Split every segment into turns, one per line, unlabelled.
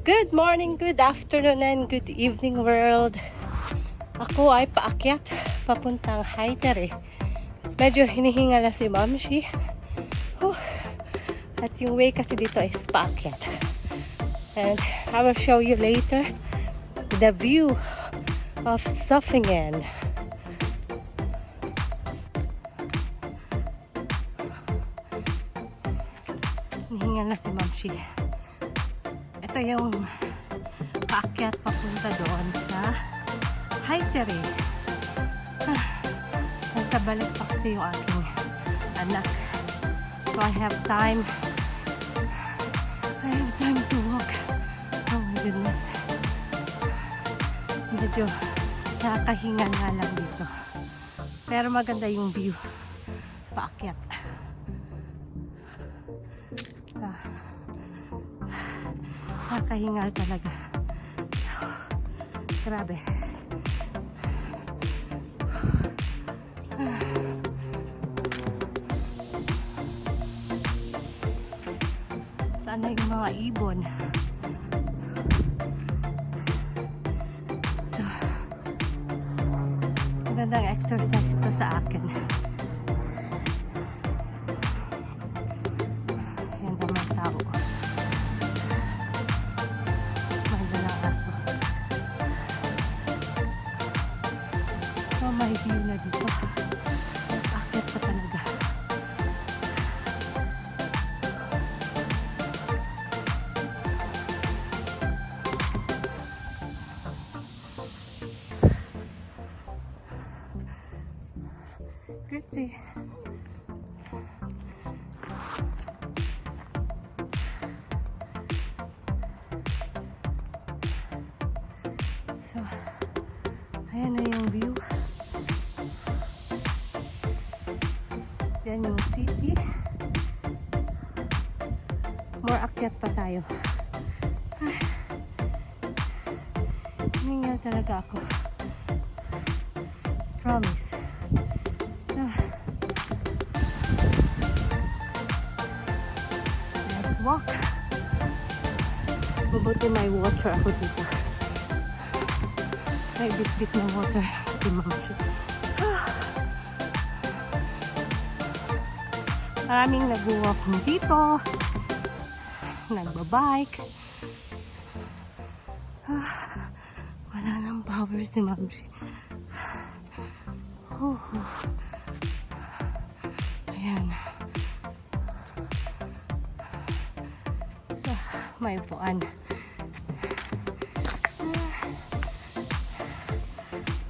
Good morning, good afternoon, and good evening world. Ako ay paakyat papuntang Heitere. Medyo hinihinga na si Mamshi. At yung way kasi dito is paakyat. And I will show you later the view of Zofingen. Hinihinga na si Mamshi. Ito yung paakyat papunta doon sa Heitere. Nasa balik pa kasi yung aking anak. So I have time to walk. Oh my goodness. Medyo nakakahinga nga lang dito. Pero maganda yung view. Paakyat. Nakakahingal talaga. Grabe. Sana yung mga ibon. So, magandang exercise ito sa akin. Yan naman tao. May view na dito. Akit pa talaga. Grazie. So, ayan na yung view. Yan yung city. More akyat pa tayo. Hiningal talaga ako. Promise. Let's walk. Mabuti may water ako dito. May bit-bit ng water. Si Mamshi. Maraming nag-walking dito, nagbabike. Wala nang power si Mamshi. Ayan. So, may upuan.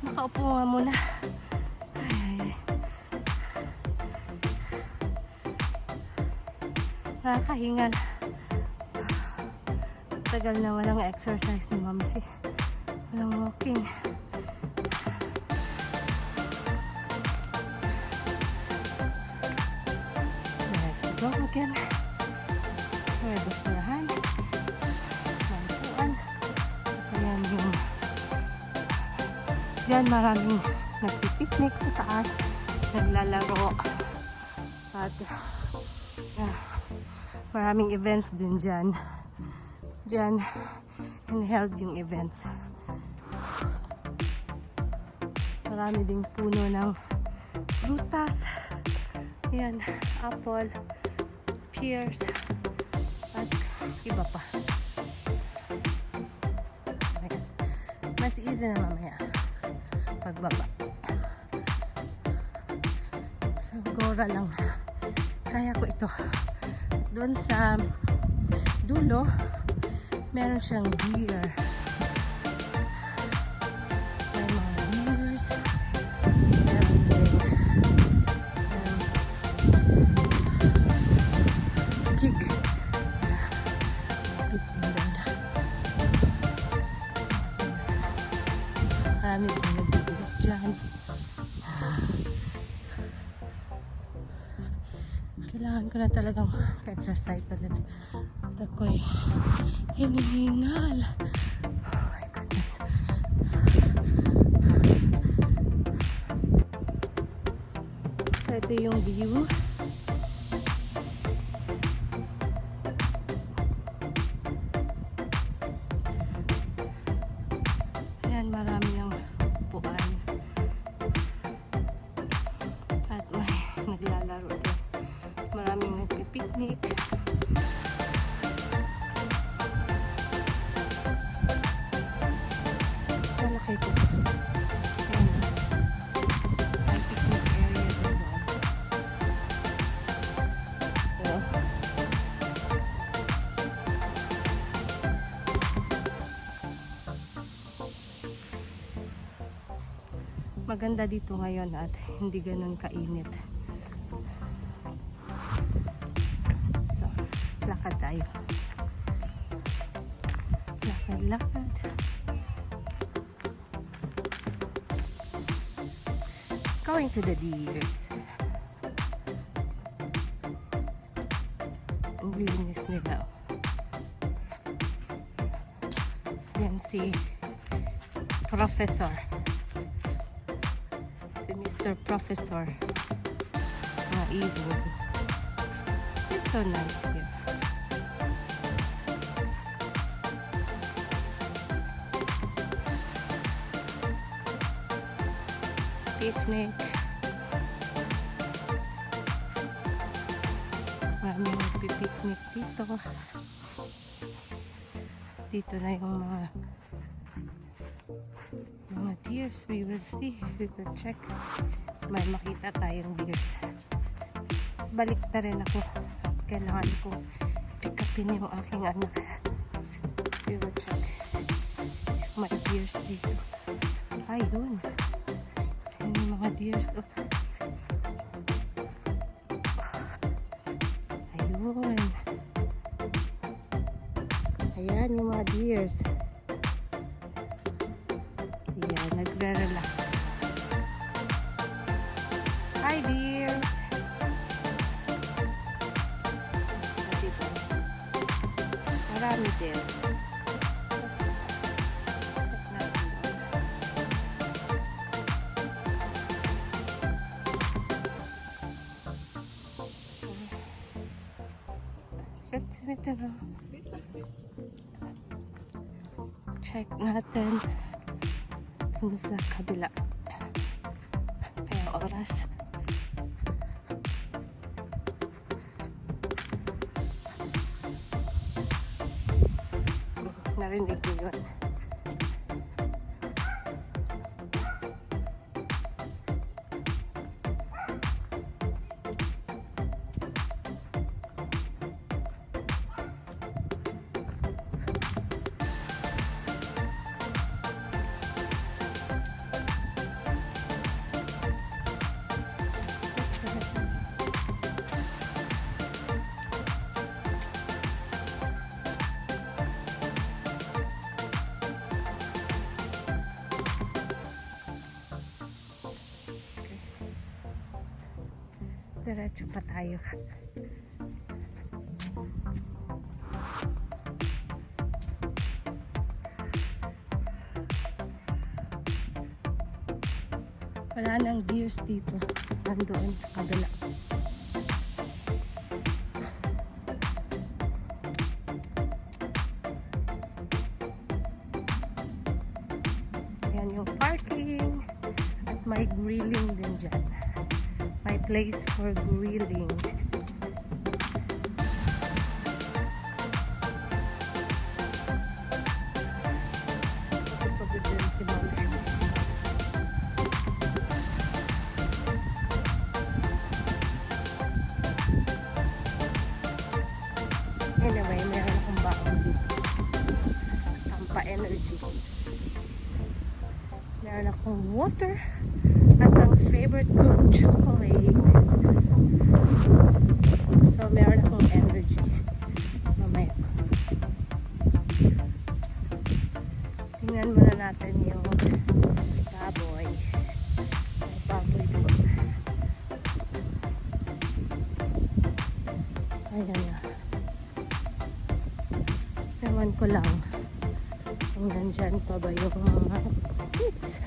Makaupo nga muna. Nakakahingal. Tagal na walang exercise si Mamshi. Walang walking. Let's go again. May basurahan. May upuan. Ayan yung diyan maraming nagpipiknik sa taas. Naglalaro. At maraming events din dyan. Dyan, held yung events. Marami ding puno ng prutas. Yan, apple, pears, at iba pa. Ayan. Mas easy na mamaya pagbaba. So, gora lang. Kaya ko ito. Doon sa dulo, meron siyang deer. May mga deers. Meron din pig. Marami din nagbibilis dyan. Kailangan ko na talagang exercise ulit. Ako'y hinihingal. Oh my goodness. So ito yung view. Maganda dito ngayon at hindi ganun kainit. So, lakad tayo. Lakad. Going to the deers. Ang linis nila. Yan si Professor. Si Mr. Professor. Evening. It's so nice here. Picnic. Maraming nagpipiknik dito. Dito na yung mga deers. We will see. We will check. May makita tayong deers. Tapos balik na rin ako. Kailangan kong pick upin yung aking anak. We will check. May deers dito. Ayun. Yung mga deers. Oh. Ayun. Ayan yung mga deers. Ayan, nagre-relax. Hi deers! Dito. Marami din. Ito na. Check natin dun sa kabila. Kaya oras. Narinig ko yun. Diretso pa tayo. Wala nang deers dito. Nandoon sa kabila. Ayan yung parking. At may grilling din dyan. My place for grilling. Anyway, meron akong baon dito. Tampa energy. Meron akong water. At ang favorite kong chocolate. So, meron akong energy. Mamaya. Tingnan muna natin yung baboy. May baboy po. Ayan na. Ewan ko lang kung nandyan pa ba yung mga pigs.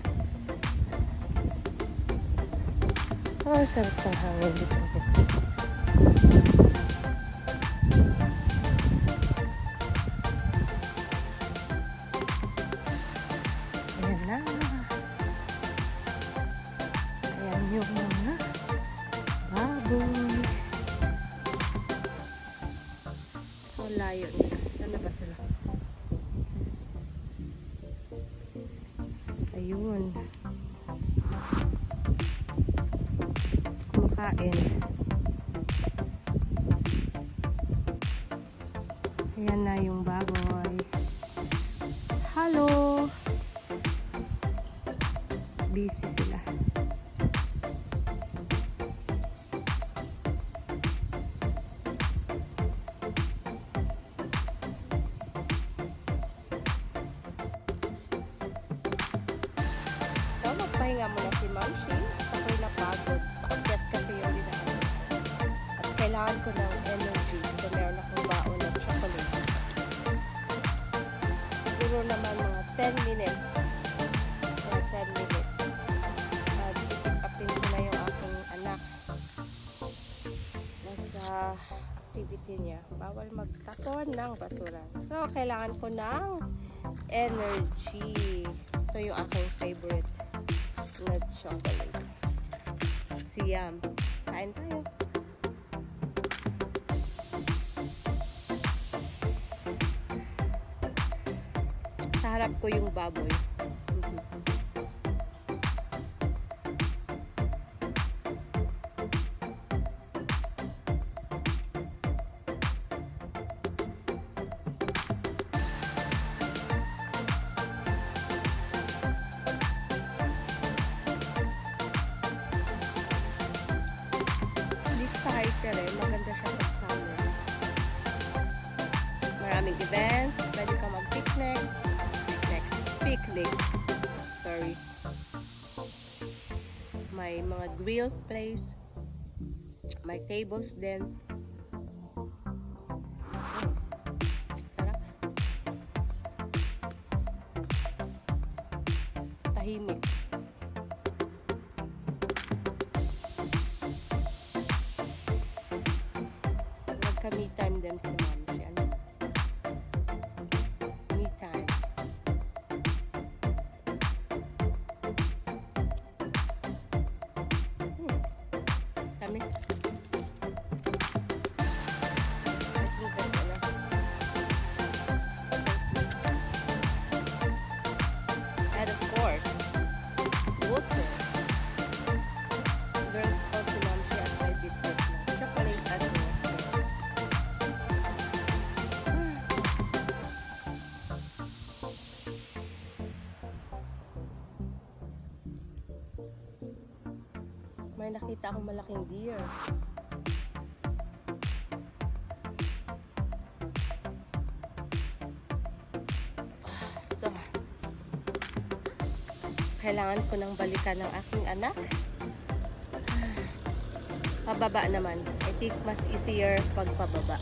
Oh, sarap ng hangin dito. Ayan na. Ayan yung mga baboy. So, layo nila. Saan na ba sila? Ayun. Kumakain. Ayan na yung baboy. Hello! Busy sila. Mamshi. Ako'y napagod. Paakyat kasi yung dinaan. At kailangan ko ng energy. So, meron akong baon ng chocolate. Siguro naman mga 10 minutes. Mga 10 minutes. At pick-upin ko na yung aking anak. Nasa activity niya. Bawal magtapon ng basura. So, kailangan ko ng energy. So, yung aking favorite na chocolate. Siyam. Kain tayo. Sa harap ko yung baboy. Sa Heitere, maganda siya sa summer. Maraming events, pwede ka mag-picnic. Picnic. Sorry. May mga grill place. May tables din. Sarap. Tahimik. Me time din si ma'am siya. Me time. Tamis. I think that's enough. And of course, water. Girls ko si ma'am siya at may biscuit na. Chocolate at water. May nakita akong malaking deer. So, kailangan ko nang balikan ng aking anak. Pababa naman. I think mas easier pag pababa.